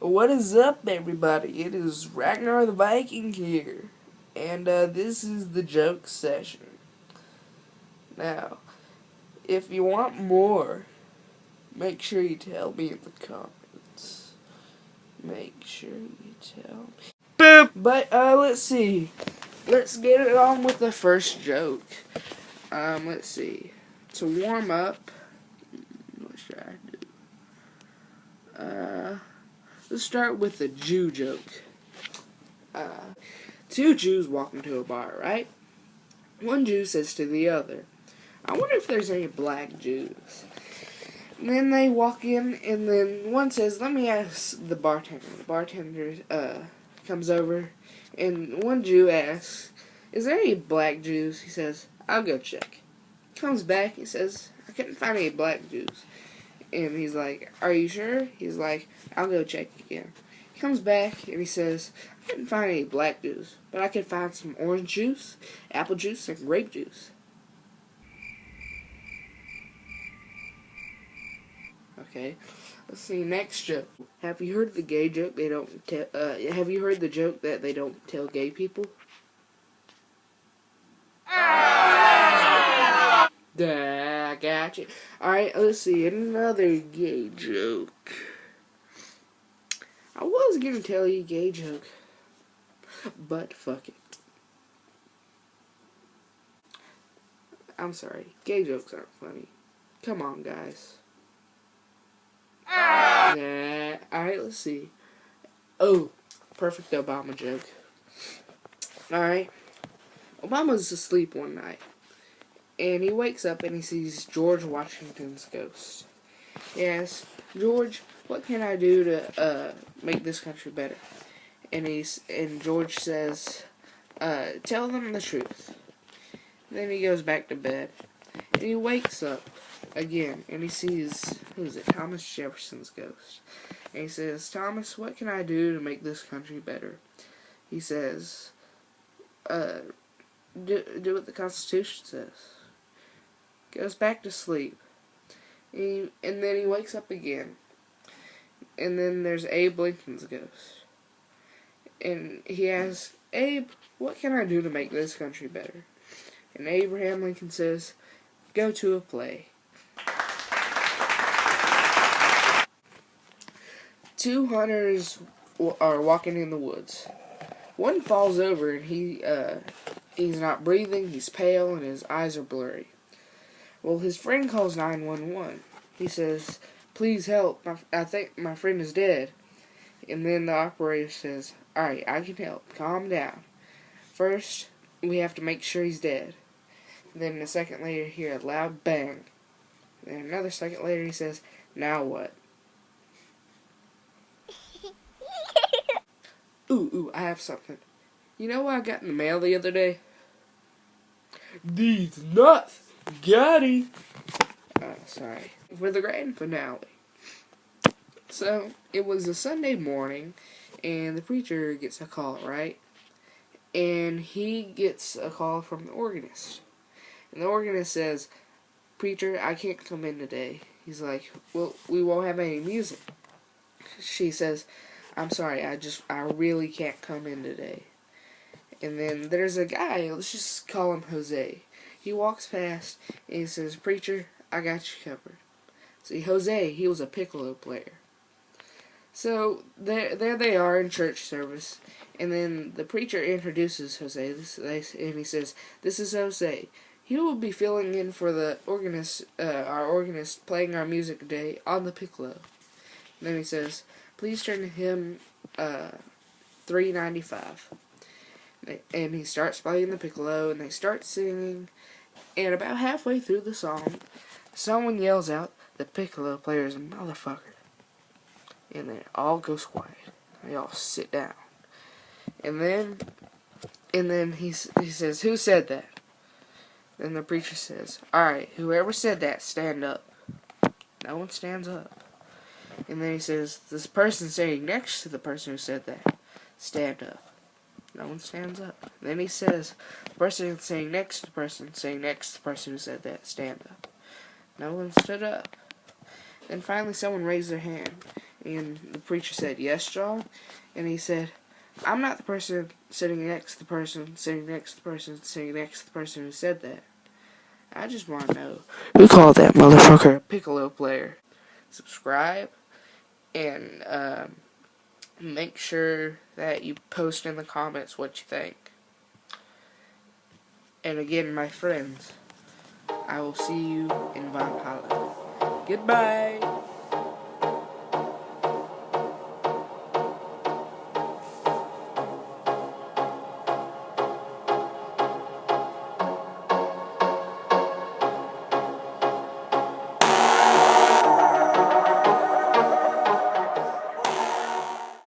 What is up, everybody? It is Ragnar the Viking here, and this is the joke session. Now, if you want more, make sure you tell me in the comments. Make sure you tell me. Boop. But let's see. Let's get it on with the first joke. Let's see. To warm up, what should I do? Let's start with the Jew joke. Two Jews walk into a bar, right? One Jew says to the other, I wonder if there's any black Jews. And then they walk in, and then one says, let me ask the bartender. The bartender comes over, and one Jew asks, is there any black Jews? He says, I'll go check. Comes back, he says, I couldn't find any black Jews. And he's like, are you sure? He's like, I'll go check again. He comes back, and he says, I couldn't find any black juice, but I could find some orange juice, apple juice, and grape juice. Okay, let's see, next joke. Have you heard the gay joke they don't tell, have you heard the joke that they don't tell gay people? I got you. Alright, let's see, another gay joke. I was gonna tell you a gay joke, but fuck it. I'm sorry, gay jokes aren't funny. Come on, guys. Alright, let's see. Oh, perfect Obama joke. Alright. Obama's asleep one night, and he wakes up and he sees George Washington's ghost. He asks, George, what can I do to make this country better? And George says, tell them the truth. Then he goes back to bed, and he wakes up again, and he sees, who is it, Thomas Jefferson's ghost. And he says, Thomas, what can I do to make this country better? He says, do what the Constitution says. Goes back to sleep. And then he wakes up again. And then there's Abe Lincoln's ghost. And he asks, Abe, what can I do to make this country better? And Abraham Lincoln says, go to a play. Two hunters are walking in the woods. One falls over and he's not breathing, he's pale, and his eyes are blurry. Well, his friend calls 911. He says, please help, I think my friend is dead. And then the operator says, alright, I can help, calm down. First, we have to make sure he's dead. Then a second later, you hear a loud bang. Then another second later, he says, now what? Ooh, I have something. You know what I got in the mail the other day? These nuts! Got it! Sorry. For the grand finale. So, it was a Sunday morning, and the preacher gets a call, right? And he gets a call from the organist. And the organist says, Preacher, I can't come in today. He's like, well, we won't have any music. She says, I'm sorry, I really can't come in today. And then there's a guy, let's just call him Jose. He walks past, and he says, Preacher, I got you covered. See, Jose, he was a piccolo player. So, there they are in church service, and then the preacher introduces Jose, and he says, this is Jose. He will be filling in for the organist, our organist, playing our music today on the piccolo. And then he says, please turn to hymn $3.95. And he starts playing the piccolo, and they start singing, and about halfway through the song, someone yells out, the piccolo player is a motherfucker. And then it all goes quiet. They all sit down. And then he says, who said that? Then the preacher says, alright, whoever said that, stand up. No one stands up. And then he says, this person sitting next to the person who said that, stand up. No one stands up. Then he says, the person sitting next to the person sitting next to the person who said that, stand up. No one stood up. Then finally someone raised their hand. And And the preacher said, yes, John. And he said, I'm not the person sitting next to the person, sitting next to the person, sitting next to the person who said that. I just want to know who called that motherfucker a piccolo player. Subscribe and make sure that you post in the comments what you think. And again, my friends, I will see you in Valhalla. Goodbye.